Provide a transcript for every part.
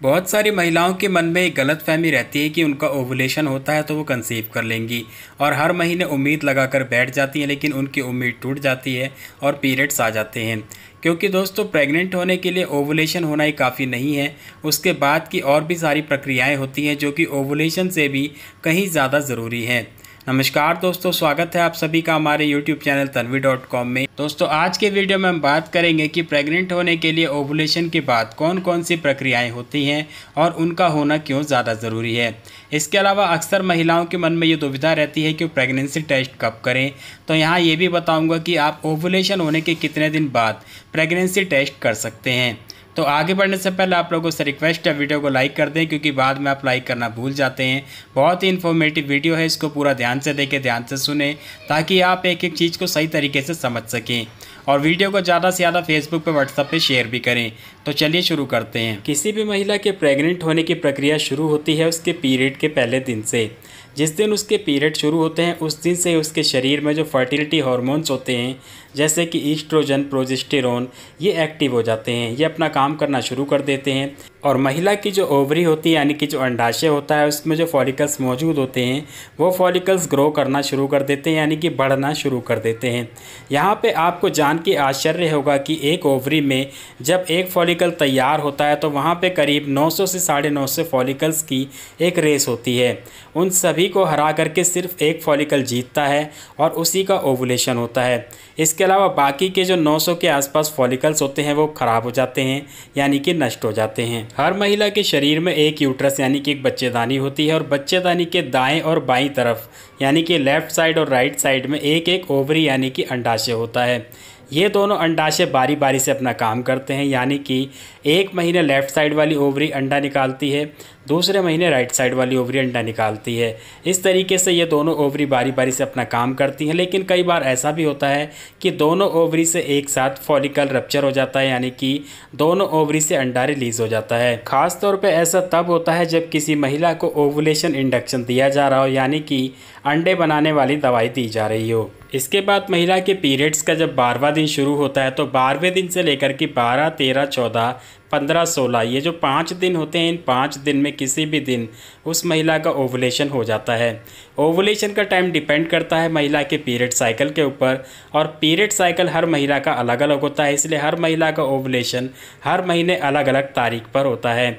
बहुत सारी महिलाओं के मन में एक गलतफहमी रहती है कि उनका ओवुलेशन होता है तो वो कंसीव कर लेंगी और हर महीने उम्मीद लगाकर बैठ जाती हैं, लेकिन उनकी उम्मीद टूट जाती है और पीरियड्स आ जाते हैं। क्योंकि दोस्तों, प्रेग्नेंट होने के लिए ओवुलेशन होना ही काफ़ी नहीं है, उसके बाद की और भी सारी प्रक्रियाएं होती हैं जो कि ओवुलेशन से भी कहीं ज़्यादा ज़रूरी हैं। नमस्कार दोस्तों, स्वागत है आप सभी का हमारे YouTube चैनल tanvi.com में। दोस्तों, आज के वीडियो में हम बात करेंगे कि प्रेग्नेंट होने के लिए ओवुलेशन के बाद कौन कौन सी प्रक्रियाएं होती हैं और उनका होना क्यों ज़्यादा ज़रूरी है। इसके अलावा अक्सर महिलाओं के मन में ये दुविधा रहती है कि प्रेगनेंसी टेस्ट कब करें, तो यहाँ ये भी बताऊँगा कि आप ओवुलेशन होने के कितने दिन बाद प्रेगनेंसी टेस्ट कर सकते हैं। तो आगे बढ़ने से पहले आप लोगों से रिक्वेस्ट है, वीडियो को लाइक कर दें, क्योंकि बाद में आप लाइक करना भूल जाते हैं। बहुत ही इन्फॉर्मेटिव वीडियो है, इसको पूरा ध्यान से देखें, ध्यान से सुने, ताकि आप एक एक चीज़ को सही तरीके से समझ सकें। और वीडियो को ज़्यादा से ज़्यादा फेसबुक पे, व्हाट्सएप पे शेयर भी करें। तो चलिए शुरू करते हैं। किसी भी महिला के प्रेग्नेंट होने की प्रक्रिया शुरू होती है उसके पीरियड के पहले दिन से। जिस दिन उसके पीरियड शुरू होते हैं उस दिन से उसके शरीर में जो फर्टिलिटी हार्मोन्स होते हैं, जैसे कि ईस्ट्रोजन, प्रोजेस्टेरोन, ये एक्टिव हो जाते हैं, ये अपना काम करना शुरू कर देते हैं। और महिला की जो ओवरी होती है, यानी कि जो अंडाशय होता है, उसमें जो फॉलिकल्स मौजूद होते हैं वो फॉलिकल्स ग्रो करना शुरू कर देते हैं, यानी कि बढ़ना शुरू कर देते हैं। यहाँ पे आपको जान के आश्चर्य होगा कि एक ओवरी में जब एक फॉलिकल तैयार होता है तो वहाँ पे करीब 900 से 950 फॉलिकल्स की एक रेस होती है। उन सभी को हरा करके सिर्फ एक फॉलिकल जीतता है और उसी का ओवुलेशन होता है। इसके अलावा बाकी के जो 900 के आसपास फॉलिकल्स होते हैं वो ख़राब हो जाते हैं, यानी कि नष्ट हो जाते हैं। हर महिला के शरीर में एक यूट्रस यानी कि एक बच्चेदानी होती है और बच्चेदानी के दाएं और बाईं तरफ यानी कि लेफ़्ट साइड और राइट साइड में एक एक ओवरी यानी कि अंडाशय होता है। ये दोनों अंडाशय बारी बारी से अपना काम करते हैं, यानी कि एक महीने लेफ़्ट साइड वाली ओवरी अंडा निकालती है, दूसरे महीने राइट साइड वाली ओवरी अंडा निकालती है। इस तरीके से ये दोनों ओवरी बारी बारी से अपना काम करती हैं। लेकिन कई बार ऐसा भी होता है कि दोनों ओवरी से एक साथ फॉलिकल रप्चर हो जाता है, यानी कि दोनों ओवरी से अंडा रिलीज़ हो जाता है। ख़ास तौर पे ऐसा तब होता है जब किसी महिला को ओवुलेशन इंडक्शन दिया जा रहा हो, यानी कि अंडे बनाने वाली दवाई दी जा रही हो। इसके बाद महिला के पीरियड्स का जब 12वां दिन शुरू होता है तो 12वें दिन से लेकर के 12, 13, 14, 15, 16 ये जो 5 दिन होते हैं, इन 5 दिन में किसी भी दिन उस महिला का ओवुलेशन हो जाता है। ओवुलेशन का टाइम डिपेंड करता है महिला के पीरियड साइकिल के ऊपर, और पीरियड साइकिल हर महिला का अलग अलग होता है, इसलिए हर महिला का ओवुलेशन हर महीने अलग अलग तारीख पर होता है।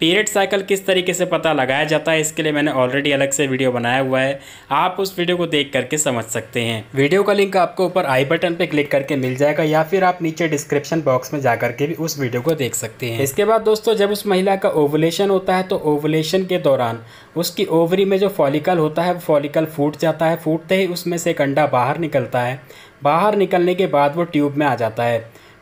पीरियड साइकिल किस तरीके से पता लगाया जाता है, इसके लिए मैंने ऑलरेडी अलग से वीडियो बनाया हुआ है, आप उस वीडियो को देख करके समझ सकते हैं। वीडियो का लिंक आपको ऊपर आई बटन पे क्लिक करके मिल जाएगा, या फिर आप नीचे डिस्क्रिप्शन बॉक्स में जा करके भी उस वीडियो को देख सकते हैं। इसके बाद दोस्तों, जब उस महिला का ओवुलेशन होता है तो ओवुलेशन के दौरान उसकी ओवरी में जो फॉलिकल होता है वो फॉलिकल फूट जाता है। फूटते ही उसमें से एक अंडा बाहर निकलता है। बाहर निकलने के बाद वो ट्यूब में आ जाता है।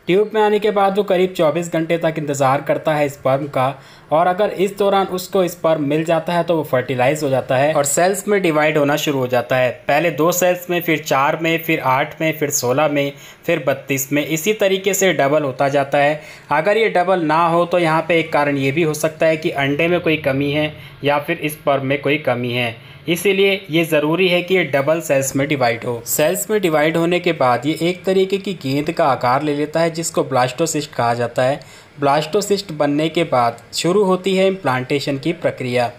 ट्यूब में आने के बाद वो करीब 24 घंटे तक इंतज़ार करता है स्पर्म का, और अगर इस दौरान उसको स्पर्म मिल जाता है तो वो फर्टिलाइज हो जाता है और सेल्स में डिवाइड होना शुरू हो जाता है। पहले 2 सेल्स में, फिर 4 में, फिर 8 में, फिर 16 में, फिर 32 में, इसी तरीके से डबल होता जाता है। अगर ये डबल ना हो तो यहाँ पे एक कारण ये भी हो सकता है कि अंडे में कोई कमी है या फिर स्पर्म में कोई कमी है। इसीलिए ये ज़रूरी है कि ये डबल सेल्स में डिवाइड हो। सेल्स में डिवाइड होने के बाद ये एक तरीके की गेंद का आकार ले लेता है, जिसको ब्लास्टोसिस्ट कहा जाता है। ब्लास्टोसिस्ट बनने के बाद शुरू होती है इम्प्लांटेशन की प्रक्रिया।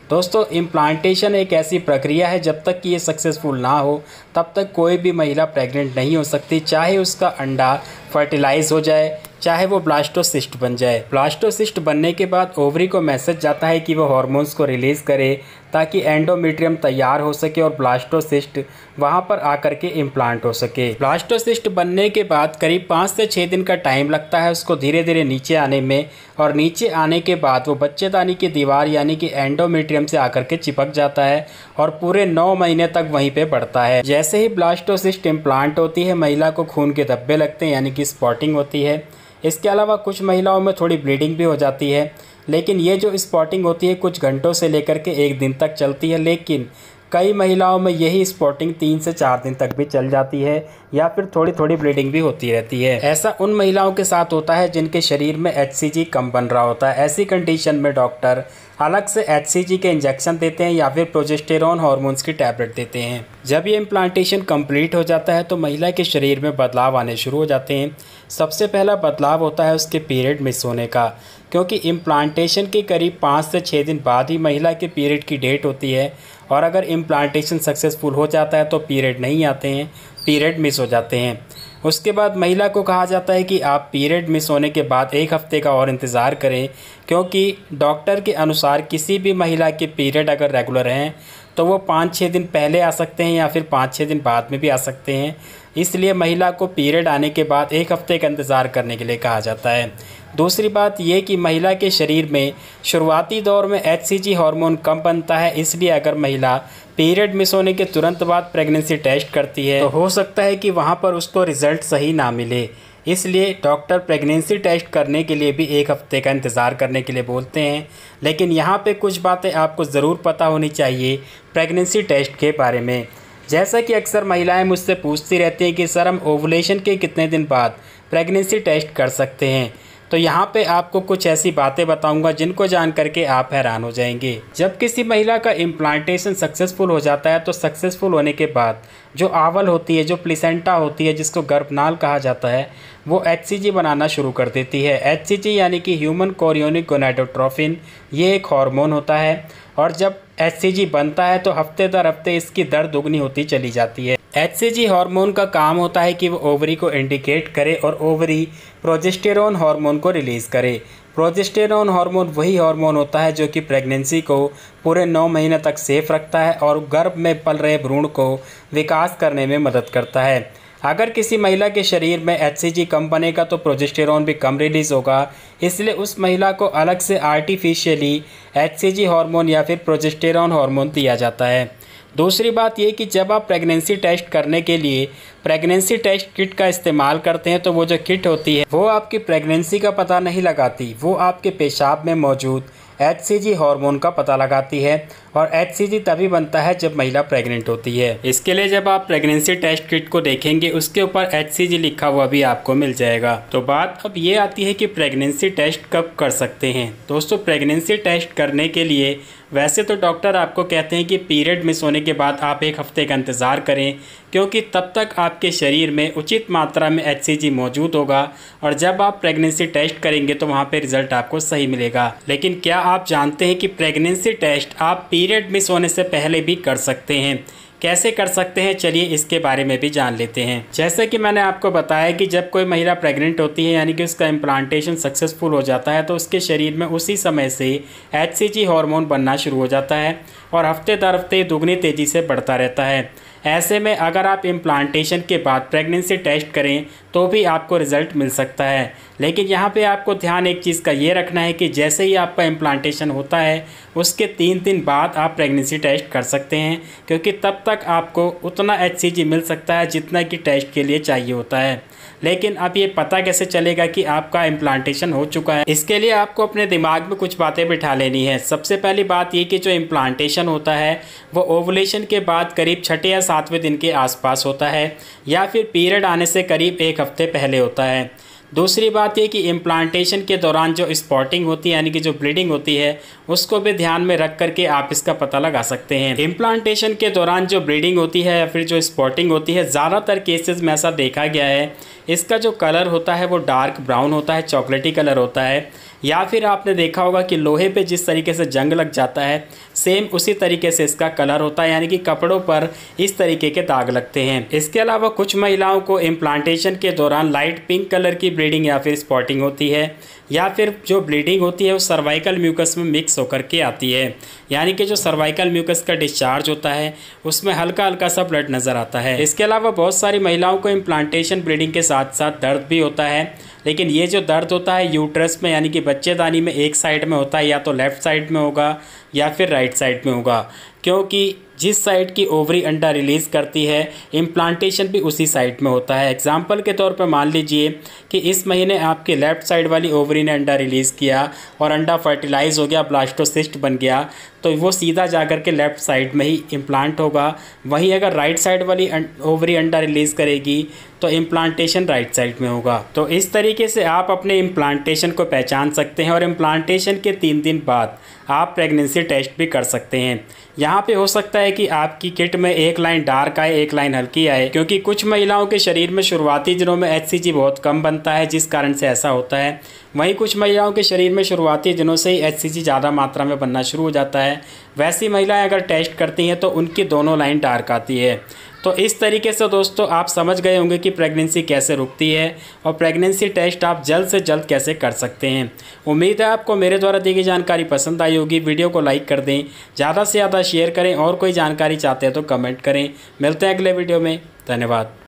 दोस्तों, इम्प्लांटेशन एक ऐसी प्रक्रिया है, जब तक कि ये सक्सेसफुल ना हो तब तक कोई भी महिला प्रेग्नेंट नहीं हो सकती, चाहे उसका अंडा फर्टिलाइज हो जाए, चाहे वो ब्लास्टोसिस्ट बन जाए। ब्लास्टोसिस्ट बनने के बाद ओवरी को मैसेज जाता है कि वो हार्मोन्स को रिलीज़ करे ताकि एंडोमेट्रियम तैयार हो सके और ब्लास्टोसिस्ट वहाँ पर आकर के इम्प्लांट हो सके। ब्लास्टोसिस्ट बनने के बाद करीब 5 से 6 दिन का टाइम लगता है उसको धीरे धीरे नीचे आने में, और नीचे आने के बाद वो बच्चेदानी की दीवार यानी कि एंडोमेट्रियम से आकर के चिपक जाता है और पूरे 9 महीने तक वहीं पे बढ़ता है। जैसे ही ब्लास्टोसिस्ट इम्प्लांट होती है, महिला को खून के धब्बे लगते हैं, यानी कि स्पॉटिंग होती है। इसके अलावा कुछ महिलाओं में थोड़ी ब्लीडिंग भी हो जाती है, लेकिन ये जो स्पॉटिंग होती है कुछ घंटों से लेकर के 1 दिन तक चलती है। लेकिन कई महिलाओं में यही स्पॉटिंग 3 से 4 दिन तक भी चल जाती है, या फिर थोड़ी थोड़ी ब्लीडिंग भी होती रहती है। ऐसा उन महिलाओं के साथ होता है जिनके शरीर में HCG कम बन रहा होता है। ऐसी कंडीशन में डॉक्टर अलग से HCG के इंजेक्शन देते हैं या फिर प्रोजेस्टेरोन हार्मोन्स की टैबलेट देते हैं। जब ये इम्प्लांटेशन कंप्लीट हो जाता है तो महिला के शरीर में बदलाव आने शुरू हो जाते हैं। सबसे पहला बदलाव होता है उसके पीरियड मिस होने का। क्योंकि इम्प्लांटेशन के करीब 5 से 6 दिन बाद ही महिला के पीरियड की डेट होती है और अगर इम्प्लांटेशन सक्सेसफुल हो जाता है तो पीरियड नहीं आते हैं, पीरियड मिस हो जाते हैं। उसके बाद महिला को कहा जाता है कि आप पीरियड मिस होने के बाद 1 हफ्ते का और इंतज़ार करें, क्योंकि डॉक्टर के अनुसार किसी भी महिला के पीरियड अगर रेगुलर हैं तो वो 5-6 दिन पहले आ सकते हैं या फिर 5-6 दिन बाद में भी आ सकते हैं। इसलिए महिला को पीरियड आने के बाद 1 हफ्ते का इंतज़ार करने के लिए कहा जाता है। दूसरी बात ये कि महिला के शरीर में शुरुआती दौर में HCG हार्मोन कम बनता है, इसलिए अगर महिला पीरियड मिस होने के तुरंत बाद प्रेगनेंसी टेस्ट करती है तो हो सकता है कि वहाँ पर उसको रिज़ल्ट सही ना मिले। इसलिए डॉक्टर प्रेगनेंसी टेस्ट करने के लिए भी 1 हफ्ते का इंतज़ार करने के लिए बोलते हैं। लेकिन यहाँ पे कुछ बातें आपको ज़रूर पता होनी चाहिए प्रेगनेंसी टेस्ट के बारे में। जैसा कि अक्सर महिलाएं मुझसे पूछती रहती हैं कि सर हम ओवुलेशन के कितने दिन बाद प्रेगनेंसी टेस्ट कर सकते हैं, तो यहाँ पे आपको कुछ ऐसी बातें बताऊंगा जिनको जान करके आप हैरान हो जाएंगे। जब किसी महिला का इम्प्लांटेशन सक्सेसफुल हो जाता है तो सक्सेसफुल होने के बाद जो आंवल होती है, जो प्लेसेंटा होती है, जिसको गर्भनाल कहा जाता है, वो HCG बनाना शुरू कर देती है। HCG यानी कि ह्यूमन कोरियोनिक गोनाडोट्रोफिन, ये एक हार्मोन होता है और जब HCG बनता है तो हफ्ते दर हफ्ते इसकी दर दुगनी होती चली जाती है। HCG हार्मोन का काम होता है कि वो ओवरी को इंडिकेट करे और ओवरी प्रोजेस्टेरोन हार्मोन को रिलीज़ करे। प्रोजेस्टेरोन हार्मोन वही हार्मोन होता है जो कि प्रेगनेंसी को पूरे 9 महीने तक सेफ रखता है और गर्भ में पल रहे भ्रूण को विकास करने में मदद करता है। अगर किसी महिला के शरीर में HCG कम बनेगा तो प्रोजेस्टेरोन भी कम रिलीज़ होगा, इसलिए उस महिला को अलग से आर्टिफिशियली HCG हार्मोन या फिर प्रोजेस्टेरोन हार्मोन दिया जाता है। दूसरी बात ये कि जब आप प्रेगनेंसी टेस्ट करने के लिए प्रेगनेंसी टेस्ट किट का इस्तेमाल करते हैं तो वो जो किट होती है वो आपकी प्रेगनेंसी का पता नहीं लगाती, वो आपके पेशाब में मौजूद HCG हार्मोन का पता लगाती है और HCG तभी बनता है जब महिला प्रेग्नेंट होती है। इसके लिए जब आप प्रेगनेंसी टेस्ट किट को देखेंगे उसके ऊपर HCG लिखा हुआ भी आपको मिल जाएगा। तो बात अब ये आती है कि प्रेगनेंसी टेस्ट कब कर सकते हैं। दोस्तों, प्रेगनेंसी टेस्ट करने के लिए वैसे तो डॉक्टर आपको कहते हैं कि पीरियड मिस होने के बाद आप 1 हफ्ते का इंतज़ार करें, क्योंकि तब तक आपके शरीर में उचित मात्रा में HCG मौजूद होगा और जब आप प्रेगनेंसी टेस्ट करेंगे तो वहाँ पे रिज़ल्ट आपको सही मिलेगा। लेकिन क्या आप जानते हैं कि प्रेगनेंसी टेस्ट आप पीरियड मिस होने से पहले भी कर सकते हैं? कैसे कर सकते हैं, चलिए इसके बारे में भी जान लेते हैं। जैसे कि मैंने आपको बताया कि जब कोई महिला प्रेग्नेंट होती है यानी कि उसका इम्प्लांटेशन सक्सेसफुल हो जाता है तो उसके शरीर में उसी समय से HCG हार्मोन बनना शुरू हो जाता है और हफ्ते दर हफ्ते दुगनी तेज़ी से बढ़ता रहता है। ऐसे में अगर आप इम्प्लांटेशन के बाद प्रेगनेंसी टेस्ट करें तो भी आपको रिज़ल्ट मिल सकता है। लेकिन यहाँ पे आपको ध्यान एक चीज़ का ये रखना है कि जैसे ही आपका इम्प्लांटेशन होता है उसके 3 दिन बाद आप प्रेगनेंसी टेस्ट कर सकते हैं, क्योंकि तब तक आपको उतना HCG मिल सकता है जितना कि टेस्ट के लिए चाहिए होता है। लेकिन अब ये पता कैसे चलेगा कि आपका इम्प्लांटेशन हो चुका है? इसके लिए आपको अपने दिमाग में कुछ बातें बिठा लेनी है। सबसे पहली बात ये कि जो इम्प्लांटेशन होता है वो ओवुलेशन के बाद करीब 6 या 7वें दिन के आसपास होता है या फिर पीरियड आने से करीब 1 हफ्ते पहले होता है। दूसरी बात ये कि इम्प्लांटेशन के दौरान जो स्पॉटिंग होती है यानी कि जो ब्लीडिंग होती है उसको भी ध्यान में रख करके आप इसका पता लगा सकते हैं। इम्प्लांटेशन के दौरान जो ब्लीडिंग होती है या फिर जो स्पॉटिंग होती है, ज़्यादातर केसेस में ऐसा देखा गया है इसका जो कलर होता है वो डार्क ब्राउन होता है, चॉकलेटी कलर होता है, या फिर आपने देखा होगा कि लोहे पे जिस तरीके से जंग लग जाता है सेम उसी तरीके से इसका कलर होता है, यानी कि कपड़ों पर इस तरीके के दाग लगते हैं। इसके अलावा कुछ महिलाओं को इम्प्लांटेशन के दौरान लाइट पिंक कलर की ब्लीडिंग या फिर स्पॉटिंग होती है, या फिर जो ब्लीडिंग होती है वो सर्वाइकल म्यूकस में मिक्स होकर के आती है, यानी कि जो सर्वाइकल म्यूकस का डिस्चार्ज होता है उसमें हल्का हल्का सा ब्लड नज़र आता है। इसके अलावा बहुत सारी महिलाओं को इम्प्लांटेशन ब्लीडिंग के साथ साथ दर्द भी होता है, लेकिन ये जो दर्द होता है यूट्रस में यानी कि बच्चेदानी में एक साइड में होता है, या तो लेफ़्ट साइड में होगा या फिर राइट साइड में होगा, क्योंकि जिस साइड की ओवरी अंडा रिलीज़ करती है इम्प्लांटेशन भी उसी साइड में होता है। एग्जाम्पल के तौर पर मान लीजिए कि इस महीने आपके लेफ़्ट साइड वाली ओवरी ने अंडा रिलीज़ किया और अंडा फर्टिलाइज हो गया, ब्लास्टोसिस्ट बन गया, तो वो सीधा जाकर के लेफ़्ट साइड में ही इम्प्लांट होगा। वहीं अगर राइट साइड वाली ओवरी अंडा रिलीज़ करेगी तो इम्प्लांटेशन राइट साइड में होगा। तो इस तरीके से आप अपने इम्प्लांटेशन को पहचान सकते हैं और इम्प्लांटेशन के 3 दिन बाद आप प्रेगनेंसी टेस्ट भी कर सकते हैं। यहाँ पे हो सकता है कि आपकी किट में एक लाइन डार्क आए, एक लाइन हल्की आए, क्योंकि कुछ महिलाओं के शरीर में शुरुआती दिनों में HCG बहुत कम बनता है, जिस कारण से ऐसा होता है। वहीं कुछ महिलाओं के शरीर में शुरुआती दिनों से ही HCG ज़्यादा मात्रा में बनना शुरू हो जाता है। वैसी महिलाएं अगर टेस्ट करती हैं तो उनकी दोनों लाइन डार्क आती है। तो इस तरीके से दोस्तों आप समझ गए होंगे कि प्रेगनेंसी कैसे रुकती है और प्रेगनेंसी टेस्ट आप जल्द से जल्द कैसे कर सकते हैं। उम्मीद है आपको मेरे द्वारा दी गई जानकारी पसंद आई होगी। वीडियो को लाइक कर दें, ज़्यादा से ज़्यादा शेयर करें और कोई जानकारी चाहते हैं तो कमेंट करें। मिलते हैं अगले वीडियो में। धन्यवाद।